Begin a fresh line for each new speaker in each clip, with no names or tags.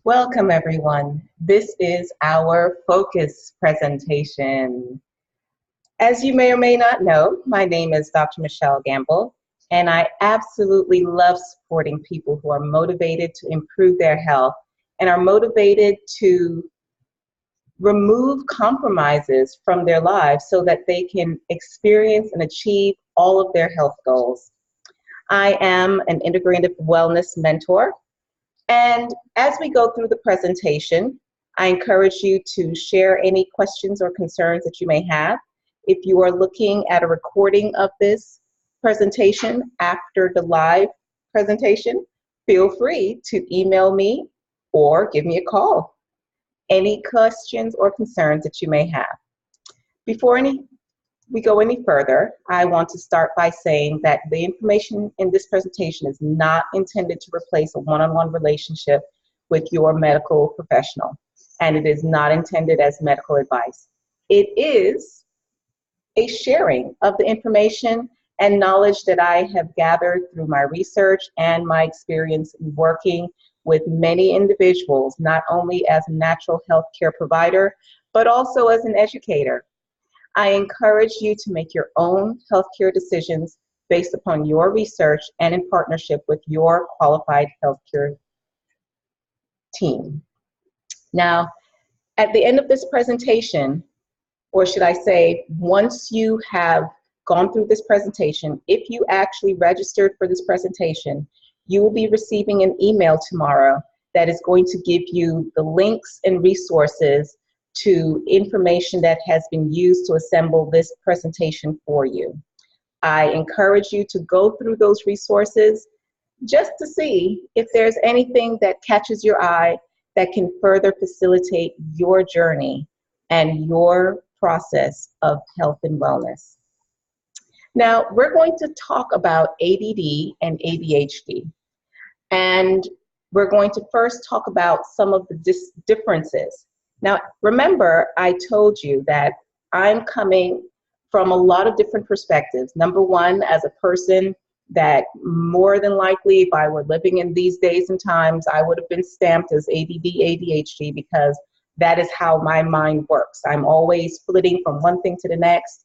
Welcome, everyone. This is our focus presentation. As you may or may not know, my name is Dr. Michelle Gamble, and I absolutely love supporting people who are motivated to improve their health and are motivated to remove compromises from their lives so that they can experience and achieve all of their health goals. I am an integrative wellness mentor. And as we go through the presentation, I encourage you to share any questions or concerns that you may have. If you are looking at a recording of this presentation after the live presentation, feel free to email me or give me a call. Any questions or concerns that you may have. Before we go any further, I want to start by saying that the information in this presentation is not intended to replace a one-on-one relationship with your medical professional, and it is not intended as medical advice. It is a sharing of the information and knowledge that I have gathered through my research and my experience in working with many individuals, not only as a natural health care provider, but also as an educator. I encourage you to make your own healthcare decisions based upon your research and in partnership with your qualified healthcare team. Now, at the end of this presentation, or should I say, once you have gone through this presentation, if you actually registered for this presentation, you will be receiving an email tomorrow that is going to give you the links and resources to information that has been used to assemble this presentation for you. I encourage you to go through those resources just to see if there's anything that catches your eye that can further facilitate your journey and your process of health and wellness. Now, we're going to talk about ADD and ADHD. And we're going to first talk about some of the differences. Now, remember, I told you that I'm coming from a lot of different perspectives. Number one, as a person that more than likely, if I were living in these days and times, I would have been stamped as ADD, ADHD, because that is how my mind works. I'm always flitting from one thing to the next.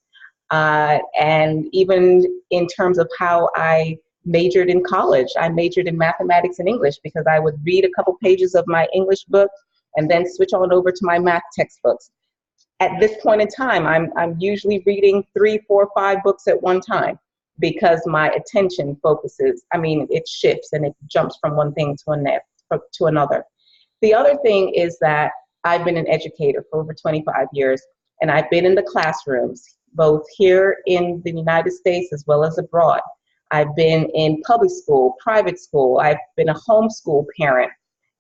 And even in terms of how I majored in college, I majored in mathematics and English because I would read a couple pages of my English book and then switch on over to my math textbooks. At this point in time, I'm usually reading 3, 4, 5 books at one time because my attention focuses, it shifts and it jumps from one thing to another. The other thing is that I've been an educator for over 25 years, and I've been in the classrooms, both here in the United States as well as abroad. I've been in public school, private school, I've been a homeschool parent,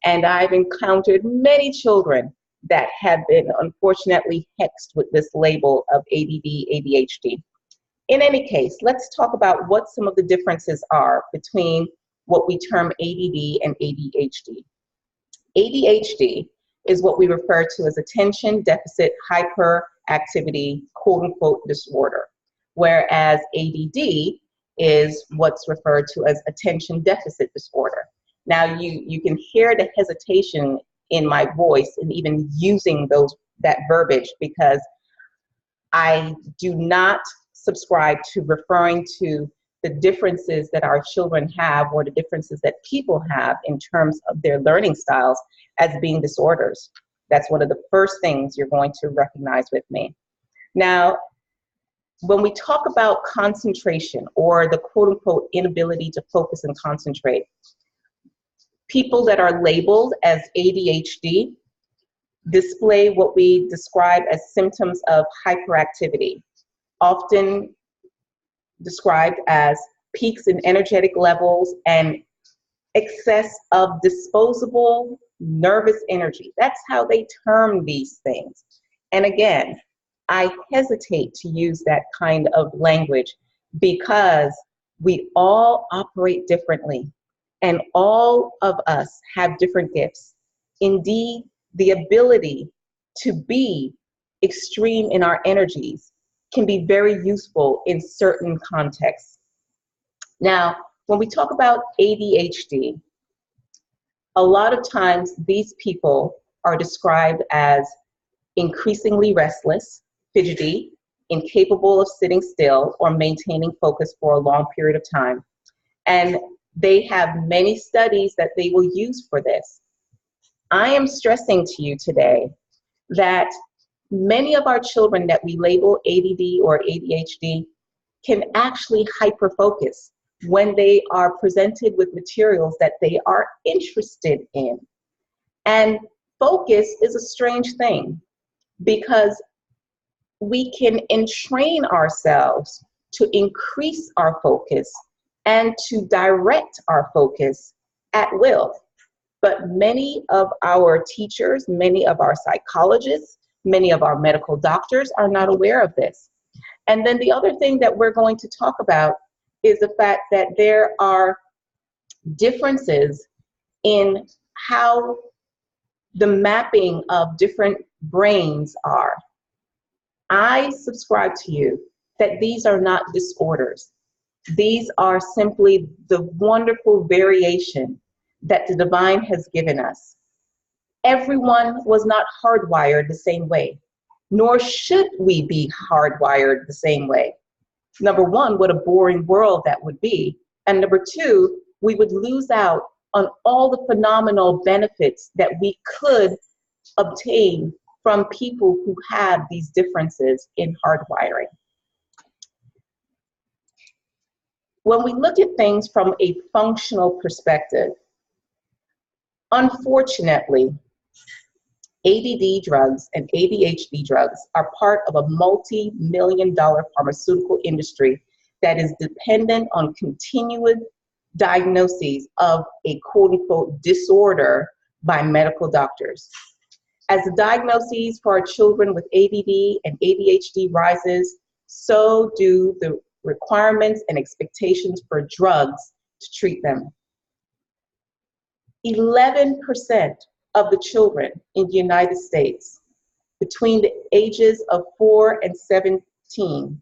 and I've encountered many children that have been unfortunately hexed with this label of ADD, ADHD. In any case, let's talk about what some of the differences are between what we term ADD and ADHD. ADHD is what we refer to as attention deficit hyperactivity, quote unquote, disorder, whereas ADD is what's referred to as attention deficit disorder. Now, you can hear the hesitation in my voice and even using that verbiage because I do not subscribe to referring to the differences that our children have or the differences that people have in terms of their learning styles as being disorders. That's one of the first things you're going to recognize with me. Now, when we talk about concentration or the quote unquote inability to focus and concentrate, people that are labeled as ADHD display what we describe as symptoms of hyperactivity, often described as peaks in energetic levels and excess of disposable nervous energy. That's how they term these things. And again, I hesitate to use that kind of language because we all operate differently and all of us have different gifts. Indeed, the ability to be extreme in our energies can be very useful in certain contexts. Now, when we talk about ADHD, a lot of times these people are described as increasingly restless, fidgety, incapable of sitting still or maintaining focus for a long period of time. And they have many studies that they will use for this. I am stressing to you today that many of our children that we label ADD or ADHD can actually hyperfocus when they are presented with materials that they are interested in. And focus is a strange thing because we can entrain ourselves to increase our focus and to direct our focus at will. But many of our teachers, many of our psychologists, many of our medical doctors are not aware of this. And then the other thing that we're going to talk about is the fact that there are differences in how the mapping of different brains are. I subscribe to you that these are not disorders. These are simply the wonderful variation that the divine has given us. Everyone was not hardwired the same way, nor should we be hardwired the same way. Number one, what a boring world that would be. And number two, we would lose out on all the phenomenal benefits that we could obtain from people who have these differences in hardwiring. When we look at things from a functional perspective, unfortunately, ADD drugs and ADHD drugs are part of a multi-million-dollar pharmaceutical industry that is dependent on continued diagnoses of a quote-unquote disorder by medical doctors. As the diagnoses for our children with ADD and ADHD rises, so do the requirements and expectations for drugs to treat them. 11% of the children in the United States between the ages of 4 and 17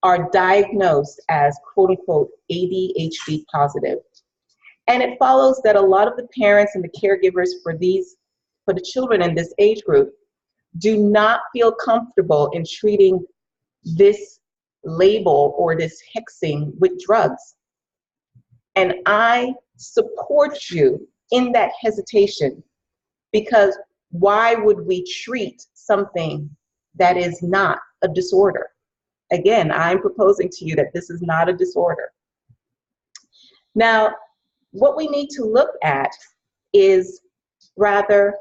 are diagnosed as quote-unquote ADHD positive. And it follows that a lot of the parents and the caregivers for the children in this age group do not feel comfortable in treating this label or this hexing with drugs. And I support you in that hesitation, because why would we treat something that is not a disorder? Again, I'm proposing to you that this is not a disorder. Now, what we need to look at is rather,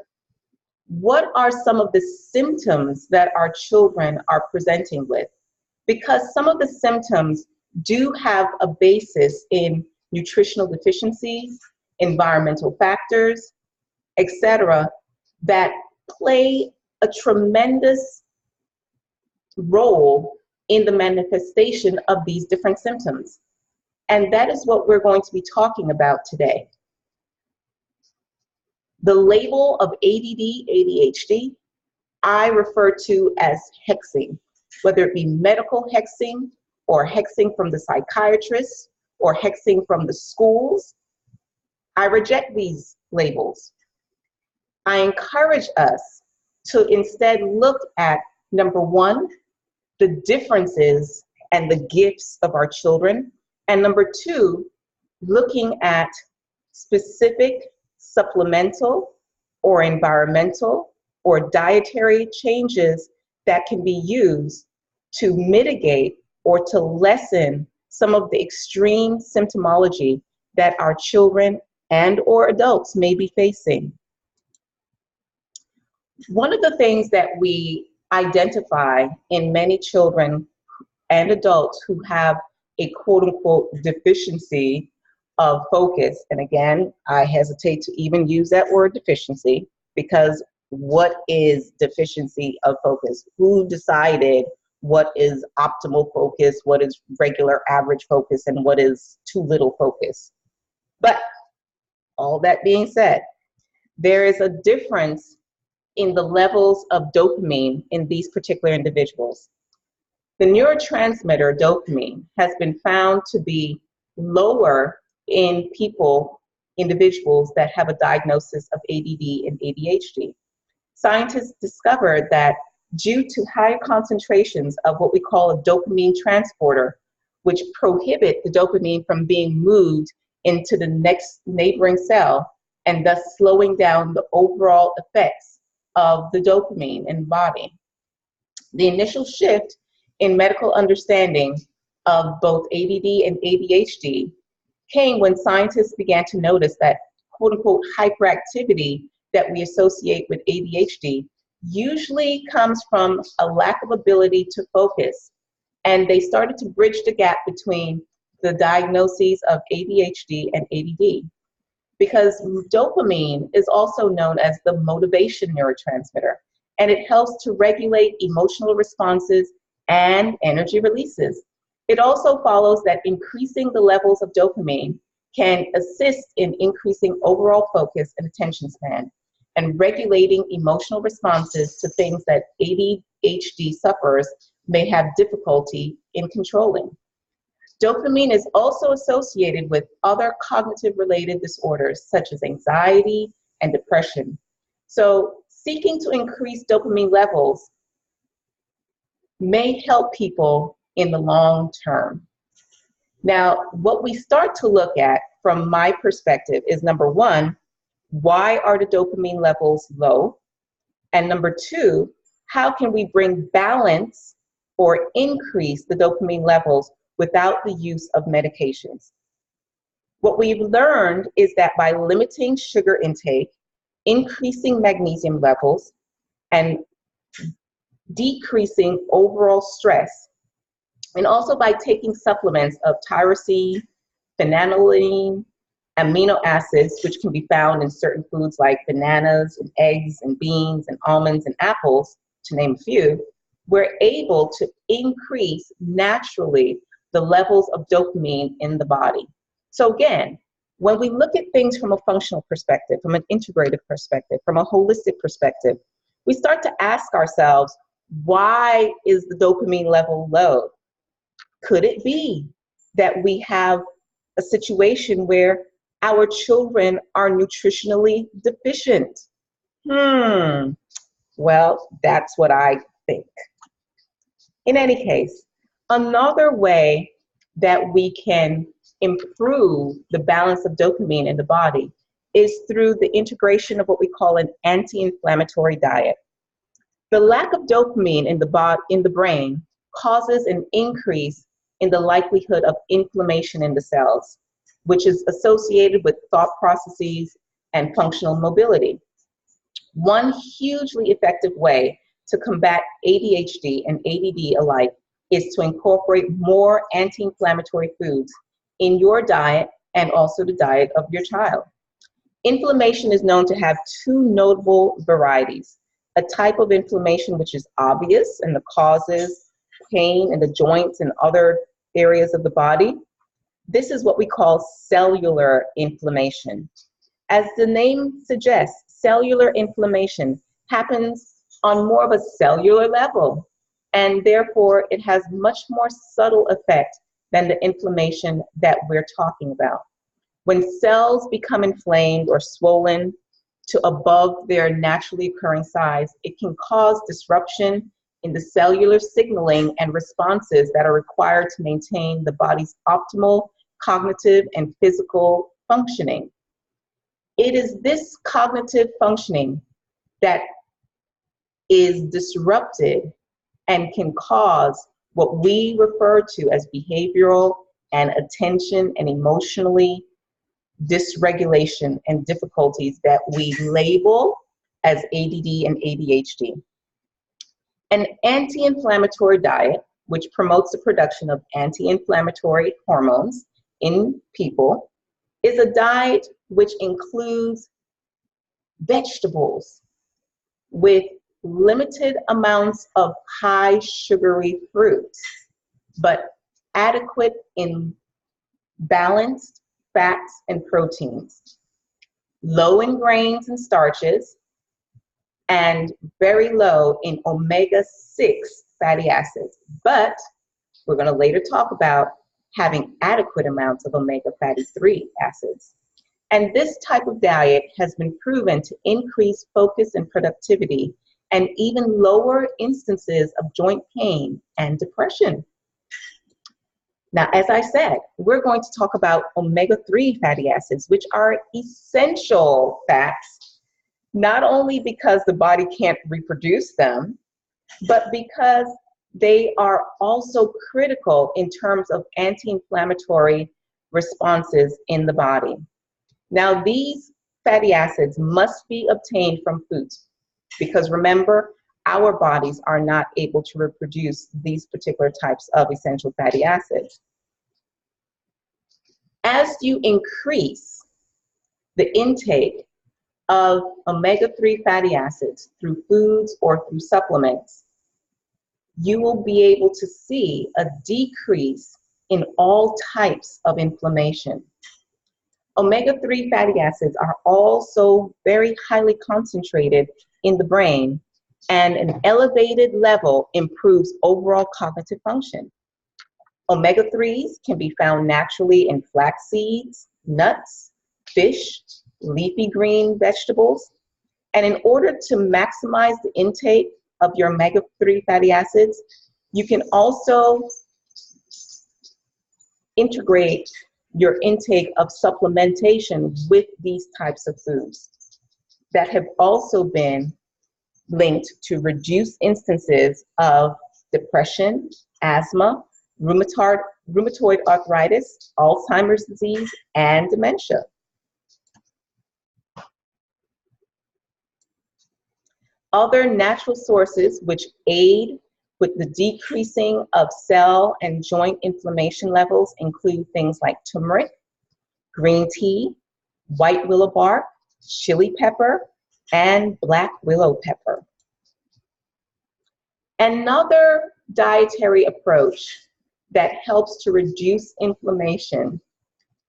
what are some of the symptoms that our children are presenting with? Because some of the symptoms do have a basis in nutritional deficiencies, environmental factors, etc., that play a tremendous role in the manifestation of these different symptoms. And that is what we're going to be talking about today. The label of ADD, ADHD, I refer to as hexing, whether it be medical hexing or hexing from the psychiatrist or hexing from the schools. I reject these labels. I encourage us to instead look at, number one, the differences and the gifts of our children, and number two, looking at specific supplemental or environmental or dietary changes that can be used to mitigate or to lessen some of the extreme symptomology that our children and or adults may be facing. One of the things that we identify in many children and adults who have a quote-unquote deficiency of focus, and again, I hesitate to even use that word deficiency, because what is deficiency of focus? Who decided what is optimal focus, what is regular average focus, and what is too little focus? But all that being said, there is a difference in the levels of dopamine in these particular individuals. The neurotransmitter dopamine has been found to be lower in people individuals that have a diagnosis of ADD and ADHD. Scientists discovered that due to higher concentrations of what we call a dopamine transporter, which prohibit the dopamine from being moved into the next neighboring cell, and thus slowing down the overall effects of the dopamine in the body. The initial shift in medical understanding of both ADD and ADHD came when scientists began to notice that quote unquote hyperactivity that we associate with ADHD usually comes from a lack of ability to focus. And they started to bridge the gap between the diagnoses of ADHD and ADD, because dopamine is also known as the motivation neurotransmitter, and it helps to regulate emotional responses and energy releases. It also follows that increasing the levels of dopamine can assist in increasing overall focus and attention span, and regulating emotional responses to things that ADHD sufferers may have difficulty in controlling. Dopamine is also associated with other cognitive-related disorders such as anxiety and depression. So seeking to increase dopamine levels may help people in the long term. Now, what we start to look at from my perspective is, number one, why are the dopamine levels low? And number two, how can we bring balance or increase the dopamine levels without the use of medications? What we've learned is that by limiting sugar intake, increasing magnesium levels, and decreasing overall stress, and also by taking supplements of tyrosine, phenylalanine, amino acids, which can be found in certain foods like bananas and eggs and beans and almonds and apples, to name a few, we're able to increase naturally the levels of dopamine in the body. So again, when we look at things from a functional perspective, from an integrative perspective, from a holistic perspective, we start to ask ourselves, why is the dopamine level low? Could it be that we have a situation where our children are nutritionally deficient? Well, that's what I think. In any case, another way that we can improve the balance of dopamine in the body is through the integration of what we call an anti-inflammatory diet. The lack of dopamine in the brain causes an increase in the likelihood of inflammation in the cells, which is associated with thought processes and functional mobility. One hugely effective way to combat ADHD and ADD alike is to incorporate more anti-inflammatory foods in your diet and also the diet of your child. Inflammation is known to have two notable varieties: a type of inflammation which is obvious and the causes pain in the joints and other areas of the body. This is what we call cellular inflammation. As the name suggests, cellular inflammation happens on more of a cellular level, and therefore it has much more subtle effect than the inflammation that we're talking about. When cells become inflamed or swollen to above their naturally occurring size, it can cause disruption in the cellular signaling and responses that are required to maintain the body's optimal cognitive and physical functioning. It is this cognitive functioning that is disrupted and can cause what we refer to as behavioral and attention and emotionally dysregulation and difficulties that we label as ADD and ADHD. An anti-inflammatory diet, which promotes the production of anti-inflammatory hormones in people, is a diet which includes vegetables with limited amounts of high sugary fruits, but adequate in balanced fats and proteins, low in grains and starches, and very low in omega-6 fatty acids. But we're going to later talk about having adequate amounts of omega fatty 3 acids. And this type of diet has been proven to increase focus and productivity and even lower instances of joint pain and depression. Now, as I said, we're going to talk about omega-3 fatty acids, which are essential fats, not only because the body can't reproduce them, but because they are also critical in terms of anti-inflammatory responses in the body. Now, these fatty acids must be obtained from foods because remember, our bodies are not able to reproduce these particular types of essential fatty acids. As you increase the intake of omega-3 fatty acids through foods or through supplements, you will be able to see a decrease in all types of inflammation. Omega-3 fatty acids are also very highly concentrated in the brain, and an elevated level improves overall cognitive function. Omega-3s can be found naturally in flax seeds, nuts, fish, leafy green vegetables, and in order to maximize the intake of your omega-3 fatty acids, you can also integrate your intake of supplementation with these types of foods that have also been linked to reduced instances of depression, asthma, rheumatoid arthritis, Alzheimer's disease, and dementia. Other natural sources which aid with the decreasing of cell and joint inflammation levels include things like turmeric, green tea, white willow bark, chili pepper, and black willow pepper. Another dietary approach that helps to reduce inflammation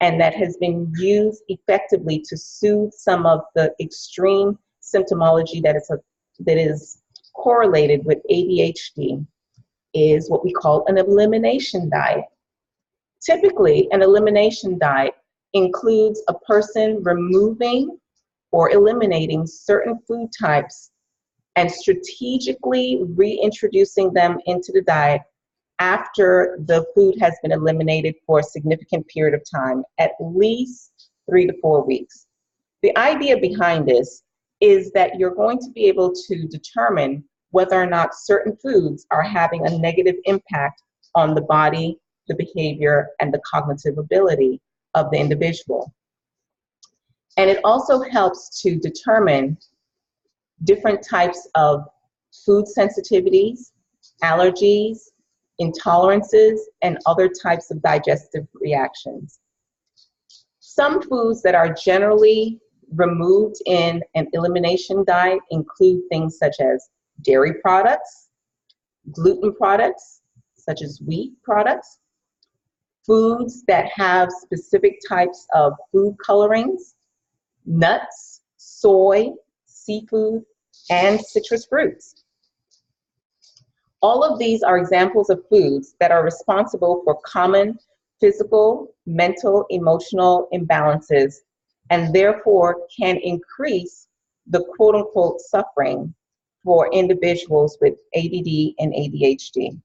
and that has been used effectively to soothe some of the extreme symptomology that is correlated with ADHD is what we call an elimination diet. Typically, an elimination diet includes a person removing or eliminating certain food types and strategically reintroducing them into the diet after the food has been eliminated for a significant period of time, at least 3 to 4 weeks. The idea behind this is that you're going to be able to determine whether or not certain foods are having a negative impact on the body, the behavior, and the cognitive ability of the individual. And it also helps to determine different types of food sensitivities, allergies, intolerances, and other types of digestive reactions. Some foods that are generally removed in an elimination diet include things such as dairy products, gluten products, such as wheat products, foods that have specific types of food colorings, nuts, soy, seafood, and citrus fruits. All of these are examples of foods that are responsible for common physical, mental, emotional imbalances, and therefore can increase the quote-unquote suffering for individuals with ADD and ADHD.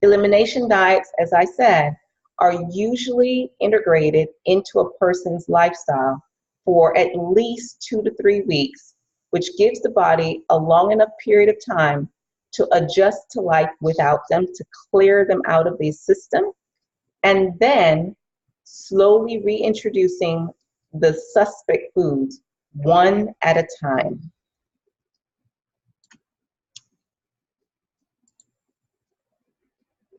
Elimination diets, as I said, are usually integrated into a person's lifestyle for at least 2 to 3 weeks, which gives the body a long enough period of time to adjust to life without them, to clear them out of the system, and then slowly reintroducing the suspect foods one at a time.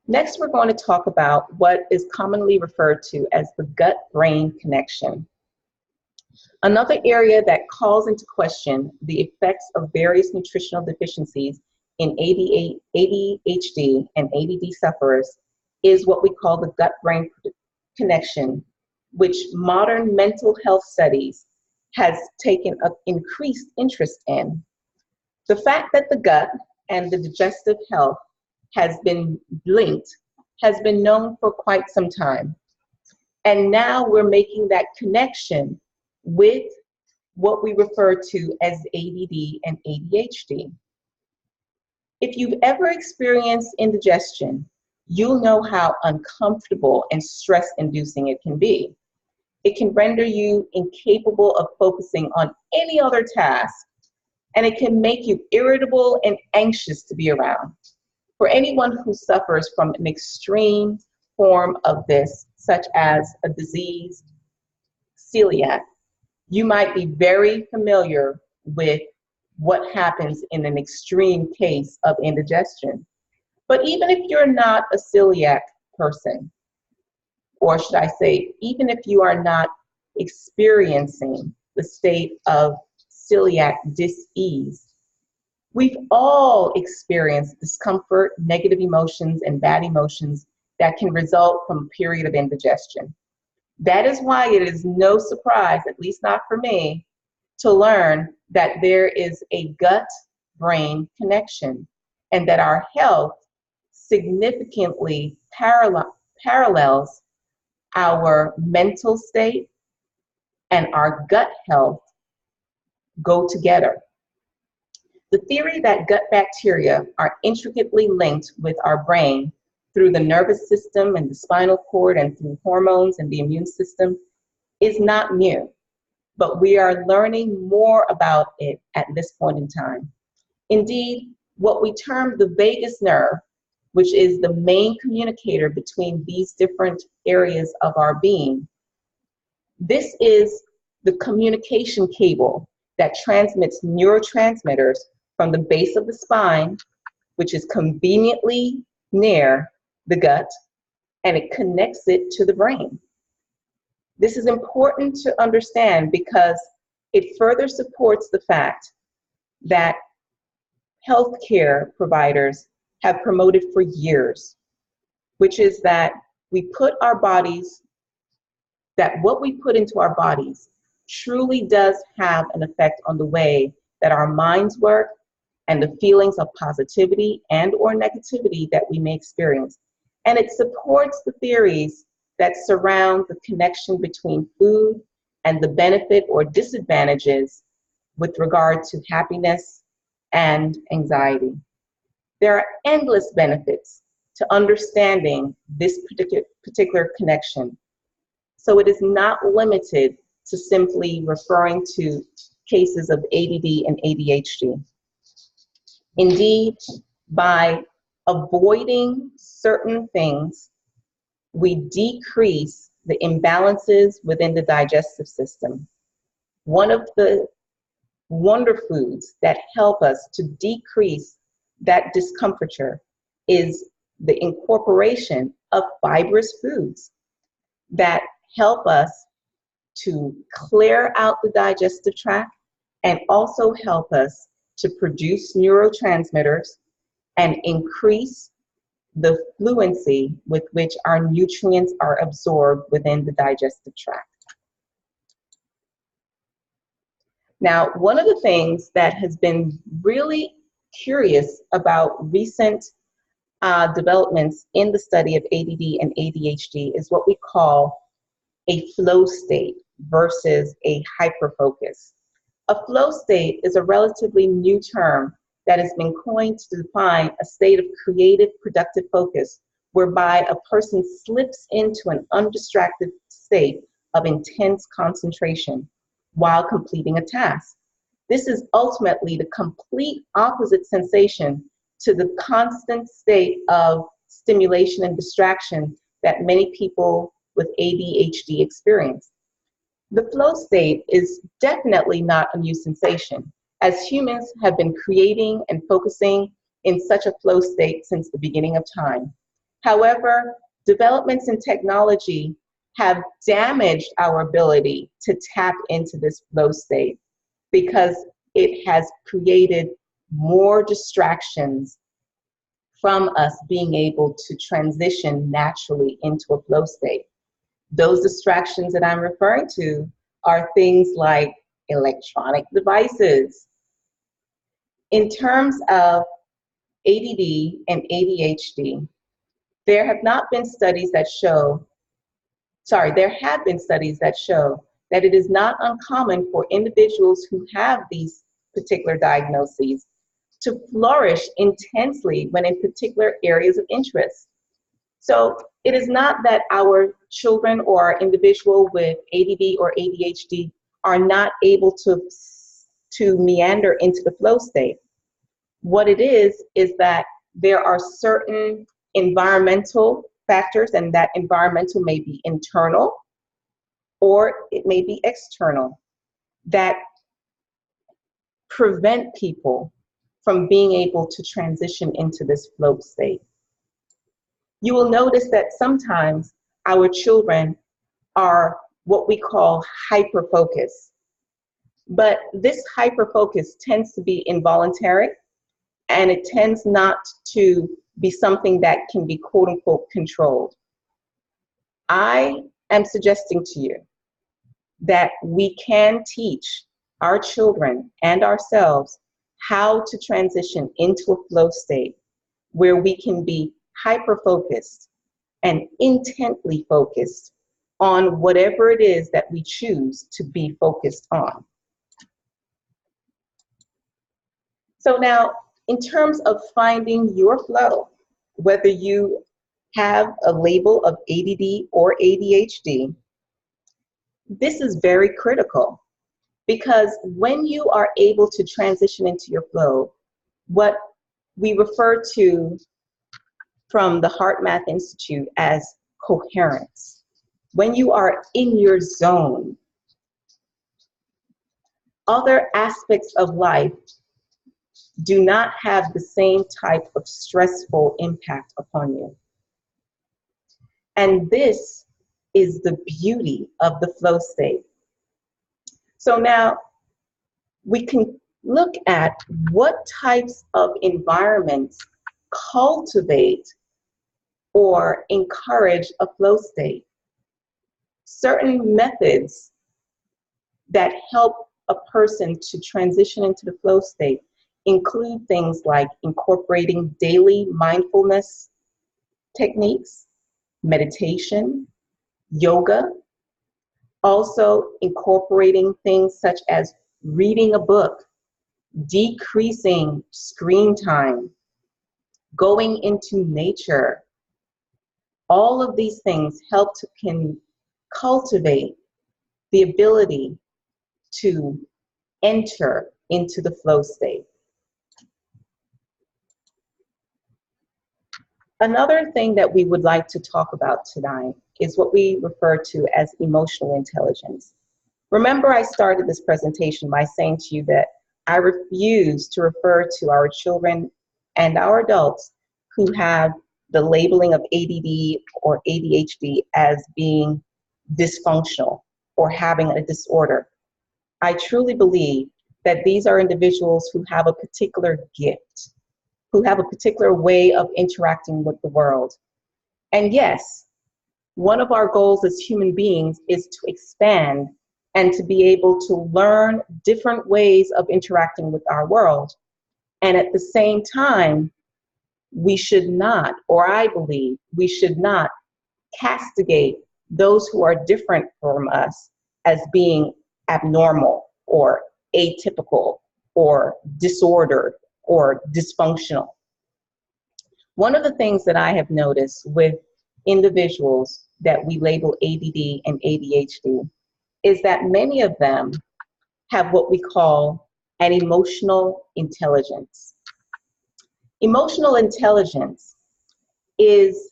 Next, we're going to talk about what is commonly referred to as the gut-brain connection. Another area that calls into question the effects of various nutritional deficiencies in ADHD and ADD sufferers is what we call the gut-brain connection, which modern mental health studies has taken an increased interest in. The fact that the gut and the digestive health has been linked has been known for quite some time. And now we're making that connection with what we refer to as ADD and ADHD. If you've ever experienced indigestion, you'll know how uncomfortable and stress-inducing it can be. It can render you incapable of focusing on any other task, and it can make you irritable and anxious to be around. For anyone who suffers from an extreme form of this, such as a disease, celiac, you might be very familiar with what happens in an extreme case of indigestion. But even if you're not a celiac person, or should I say, even if you are not experiencing the state of celiac dis-ease, we've all experienced discomfort, negative emotions, and bad emotions that can result from a period of indigestion. That is why it is no surprise, at least not for me, to learn that there is a gut-brain connection and that our health significantly parallels our mental state, and our gut health go together. The theory that gut bacteria are intricately linked with our brain through the nervous system and the spinal cord and through hormones and the immune system is not new, but we are learning more about it at this point in time. Indeed, what we term the vagus nerve, which is the main communicator between these different areas of our being, this is the communication cable that transmits neurotransmitters from the base of the spine, which is conveniently near the gut, and it connects it to the brain. This is important to understand because it further supports the fact that healthcare providers have promoted for years, which is that what we put into our bodies truly does have an effect on the way that our minds work and the feelings of positivity and or negativity that we may experience. And it supports the theories that surround the connection between food and the benefit or disadvantages with regard to happiness and anxiety. There are endless benefits to understanding this particular connection. So it is not limited to simply referring to cases of ADD and ADHD. Indeed, by avoiding certain things, we decrease the imbalances within the digestive system. One of the wonder foods that help us to decrease that discomforture is the incorporation of fibrous foods that help us to clear out the digestive tract and also help us to produce neurotransmitters and increase the fluency with which our nutrients are absorbed within the digestive tract. Now, one of the things that has been really curious about recent developments in the study of ADD and ADHD is what we call a flow state versus a hyperfocus. A flow state is a relatively new term that has been coined to define a state of creative, productive focus whereby a person slips into an undistracted state of intense concentration while completing a task. This is ultimately the complete opposite sensation to the constant state of stimulation and distraction that many people with ADHD experience. The flow state is definitely not a new sensation, as humans have been creating and focusing in such a flow state since the beginning of time. However, developments in technology have damaged our ability to tap into this flow state because it has created more distractions from us being able to transition naturally into a flow state. Those distractions that I'm referring to are things like electronic devices. In terms of ADD and ADHD, there have not been studies that show there have been studies that show that it is not uncommon for individuals who have these particular diagnoses to flourish intensely when in particular areas of interest. So it is not that our children or our individual with ADD or ADHD are not able to meander into the flow state. What it is that there are certain environmental factors, and that environmental may be internal or it may be external, that prevent people from being able to transition into this flow state. You will notice that sometimes our children are what we call hyper-focused. But this hyper-focus tends to be involuntary, and it tends not to be something that can be quote unquote controlled. I am suggesting to you that we can teach our children and ourselves how to transition into a flow state where we can be hyper-focused and intently focused on whatever it is that we choose to be focused on. So now, in terms of finding your flow, whether you have a label of ADD or ADHD, this is very critical, because when you are able to transition into your flow, what we refer to from the Heart Math Institute as coherence, when you are in your zone, other aspects of life do not have the same type of stressful impact upon you. And this is the beauty of the flow state. So now we can look at what types of environments cultivate or encourage a flow state. Certain methods that help a person to transition into the flow state include things like incorporating daily mindfulness techniques, meditation, yoga, also incorporating things such as reading a book, decreasing screen time, going into nature. All of these things can cultivate the ability to enter into the flow state. Another thing that we would like to talk about tonight is what we refer to as emotional intelligence. Remember, I started this presentation by saying to you that I refuse to refer to our children and our adults who have the labeling of ADD or ADHD as being dysfunctional or having a disorder. I truly believe that these are individuals who have a particular gift, who have a particular way of interacting with the world. And yes, one of our goals as human beings is to expand and to be able to learn different ways of interacting with our world. And at the same time, we should not, or I believe, we should not castigate those who are different from us as being abnormal or atypical or disordered or dysfunctional. One of the things that I have noticed with individuals that we label ADD and ADHD is that many of them have what we call an emotional intelligence. Emotional intelligence is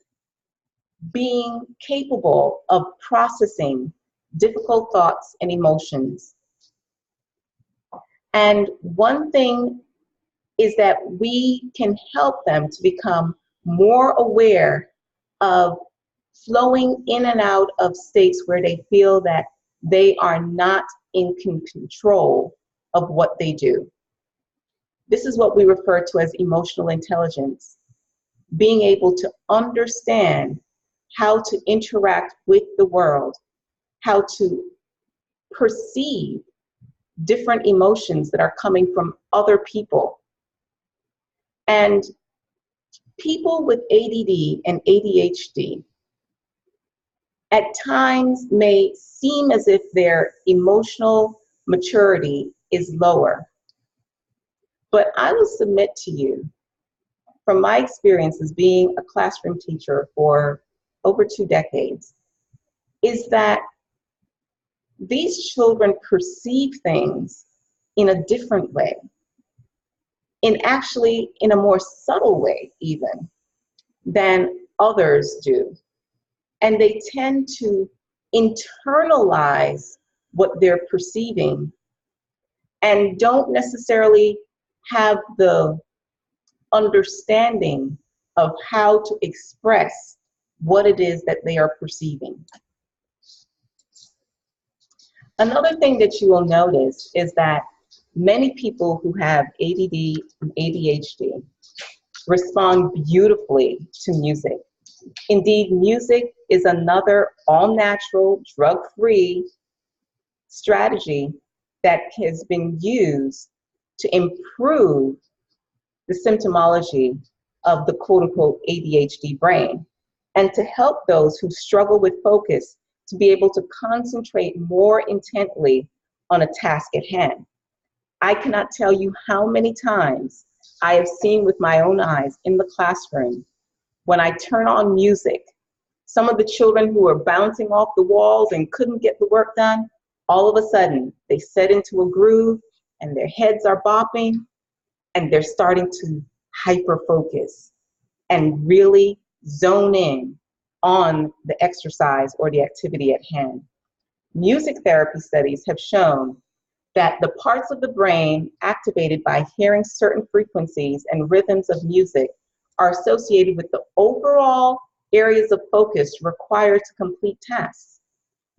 being capable of processing difficult thoughts and emotions. And one thing is that we can help them to become more aware of flowing in and out of states where they feel that they are not in control of what they do. This is what we refer to as emotional intelligence, being able to understand how to interact with the world, how to perceive different emotions that are coming from other people. And people with ADD and ADHD at times may seem as if their emotional maturity is lower. But I will submit to you, from my experience as being a classroom teacher for over 2 decades, is that these children perceive things in a different way, in a more subtle way even, than others do. And they tend to internalize what they're perceiving and don't necessarily have the understanding of how to express what it is that they are perceiving. Another thing that you will notice is that many people who have ADD and ADHD respond beautifully to music. Indeed, music is another all-natural, drug-free strategy that has been used to improve the symptomology of the quote-unquote ADHD brain, and to help those who struggle with focus to be able to concentrate more intently on a task at hand. I cannot tell you how many times I have seen with my own eyes in the classroom, when I turn on music, some of the children who are bouncing off the walls and couldn't get the work done, all of a sudden they set into a groove and their heads are bopping and they're starting to hyper focus and really zone in on the exercise or the activity at hand. Music therapy studies have shown that the parts of the brain activated by hearing certain frequencies and rhythms of music are associated with the overall areas of focus required to complete tasks.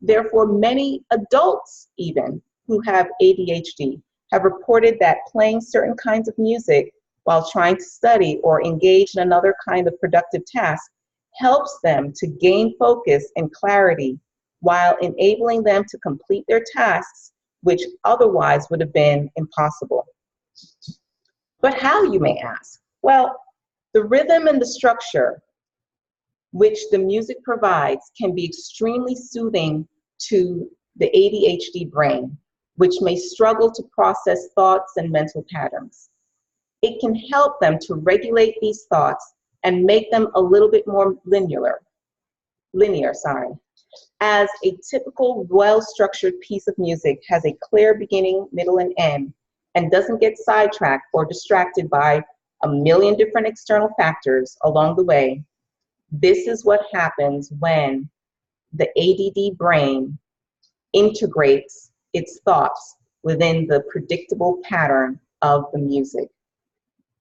Therefore, many adults even who have ADHD have reported that playing certain kinds of music while trying to study or engage in another kind of productive task helps them to gain focus and clarity while enabling them to complete their tasks, which otherwise would have been impossible. But how, you may ask? Well, the rhythm and the structure which the music provides can be extremely soothing to the ADHD brain, which may struggle to process thoughts and mental patterns. It can help them to regulate these thoughts and make them a little bit more linear, as a typical well-structured piece of music has a clear beginning, middle, and end, and doesn't get sidetracked or distracted by a million different external factors along the way. This is what happens when the ADD brain integrates its thoughts within the predictable pattern of the music.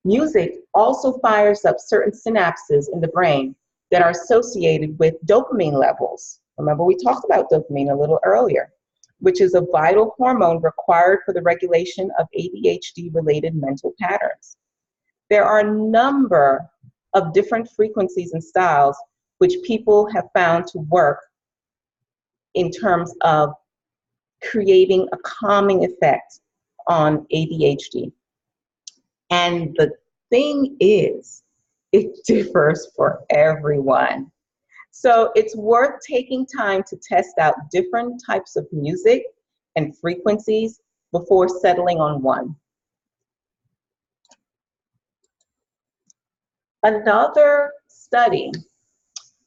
Music also fires up certain synapses in the brain that are associated with dopamine levels. Remember, we talked about dopamine a little earlier, which is a vital hormone required for the regulation of ADHD-related mental patterns. There are a number of different frequencies and styles which people have found to work in terms of creating a calming effect on ADHD. And the thing is, it differs for everyone. So it's worth taking time to test out different types of music and frequencies before settling on one. Another study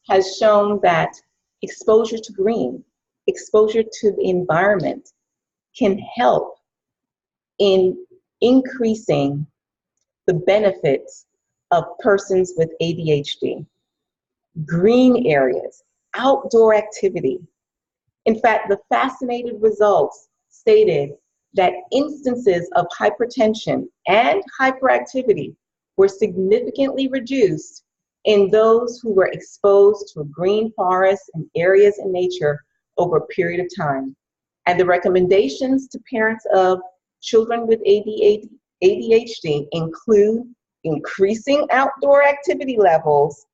has shown that exposure to green, exposure to the environment can help in increasing the benefits of persons with ADHD. Green areas, outdoor activity. In fact, the fascinating results stated that instances of hypertension and hyperactivity were significantly reduced in those who were exposed to a green forest and areas in nature over a period of time. And the recommendations to parents of children with ADHD include increasing outdoor activity levels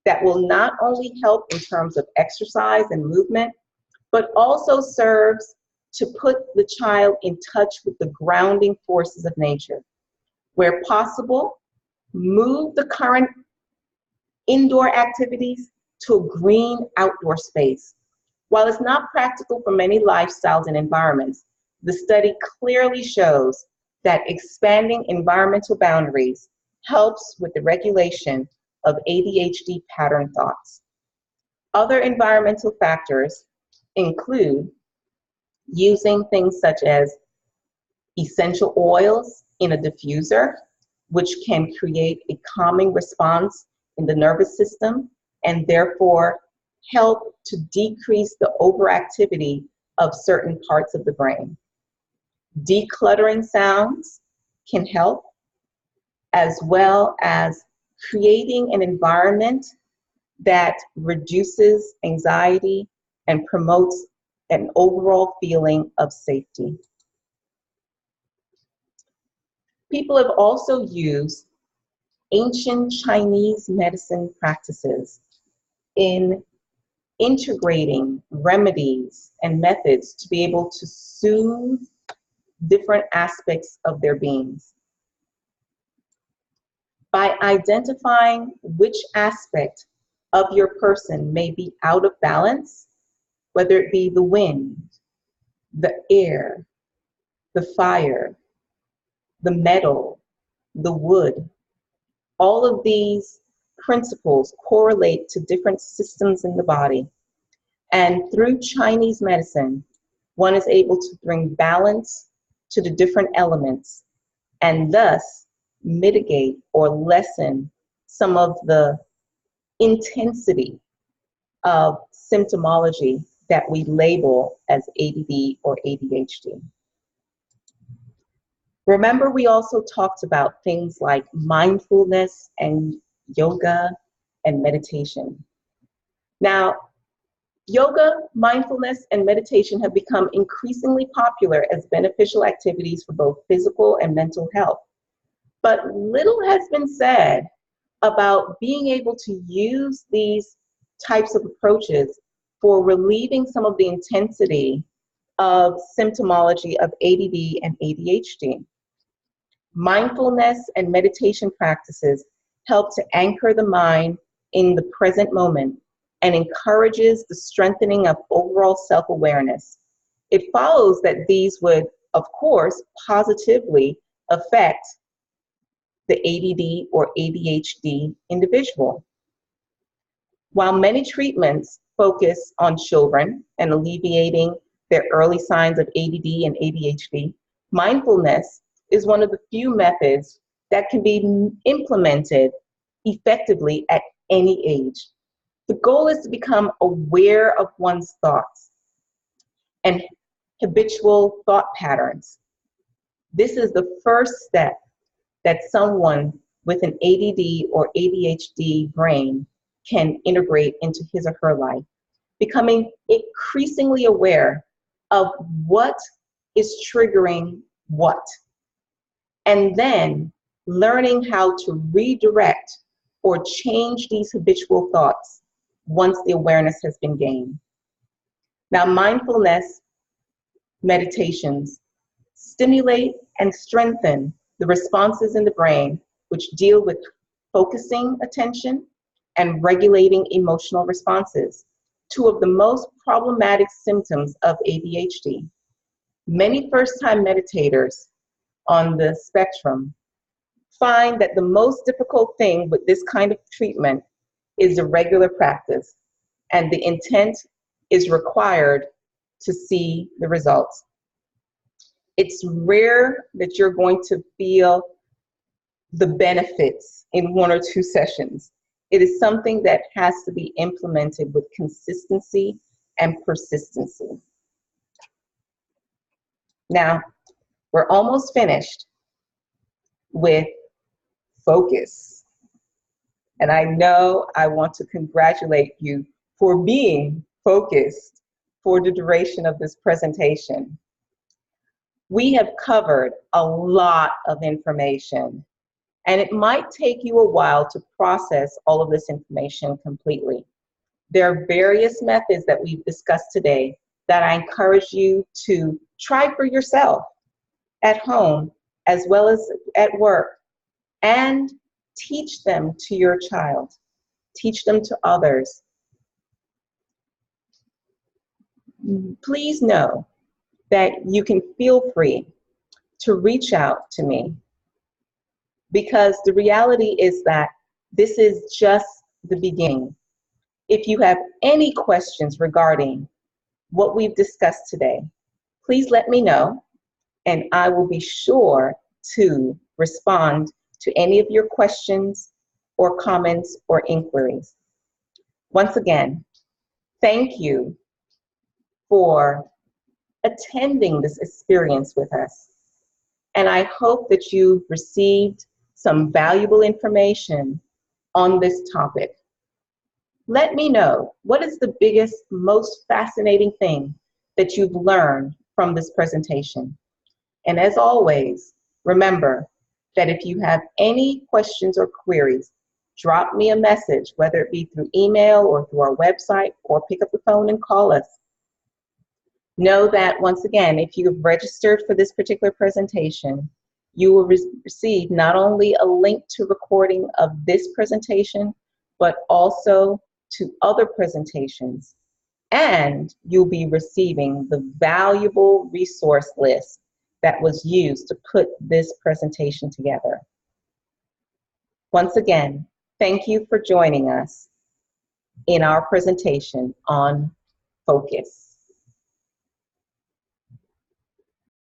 that will not only help in terms of exercise and movement, but also serves to put the child in touch with the grounding forces of nature. Where possible, move the current indoor activities to a green outdoor space. While it's not practical for many lifestyles and environments, the study clearly shows that expanding environmental boundaries helps with the regulation of ADHD pattern thoughts. Other environmental factors include using things such as essential oils in a diffuser, which can create a calming response in the nervous system and therefore help to decrease the overactivity of certain parts of the brain. Decluttering sounds can help, as well as creating an environment that reduces anxiety and promotes an overall feeling of safety. People have also used ancient Chinese medicine practices in integrating remedies and methods to be able to soothe different aspects of their beings. By identifying which aspect of your person may be out of balance, whether it be the wind, the air, the fire, the metal, the wood, all of these principles correlate to different systems in the body. And through Chinese medicine, one is able to bring balance to the different elements and thus mitigate or lessen some of the intensity of symptomology that we label as ADD or ADHD. Remember, we also talked about things like mindfulness and yoga and meditation. Now, yoga, mindfulness, and meditation have become increasingly popular as beneficial activities for both physical and mental health. But little has been said about being able to use these types of approaches for relieving some of the intensity of symptomology of ADD and ADHD. Mindfulness and meditation practices help to anchor the mind in the present moment and encourages the strengthening of overall self-awareness. It follows that these would, of course, positively affect the ADD or ADHD individual. While many treatments focus on children and alleviating their early signs of ADD and ADHD, mindfulness is one of the few methods that can be implemented effectively at any age. The goal is to become aware of one's thoughts and habitual thought patterns. This is the first step that someone with an ADD or ADHD brain can integrate into his or her life, becoming increasingly aware of what is triggering what, and then learning how to redirect or change these habitual thoughts once the awareness has been gained. Now, mindfulness meditations stimulate and strengthen the responses in the brain which deal with focusing attention and regulating emotional responses, two of the most problematic symptoms of ADHD. Many first-time meditators on the spectrum find that the most difficult thing with this kind of treatment is the regular practice, and the intent is required to see the results. It's rare that you're going to feel the benefits in one or two sessions. It is something that has to be implemented with consistency and persistency. Now, we're almost finished with focus. And I know I want to congratulate you for being focused for the duration of this presentation. We have covered a lot of information, and it might take you a while to process all of this information completely. There are various methods that we've discussed today that I encourage you to try for yourself at home as well as at work, and teach them to your child. Teach them to others. please know that you can feel free to reach out to me, because the reality is that this is just the beginning. If you have any questions regarding what we've discussed today, please let me know, and I will be sure to respond to any of your questions or comments or inquiries. Once again, thank you for attending this experience with us. And I hope that you've received some valuable information on this topic. Let me know, what is the biggest, most fascinating thing that you've learned from this presentation? And as always, remember that if you have any questions or queries, drop me a message, whether it be through email or through our website, or pick up the phone and call us. Know that, once again, if you have registered for this particular presentation, you will receive not only a link to recording of this presentation, but also to other presentations. And you'll be receiving the valuable resource list that was used to put this presentation together. Once again, thank you for joining us in our presentation on focus.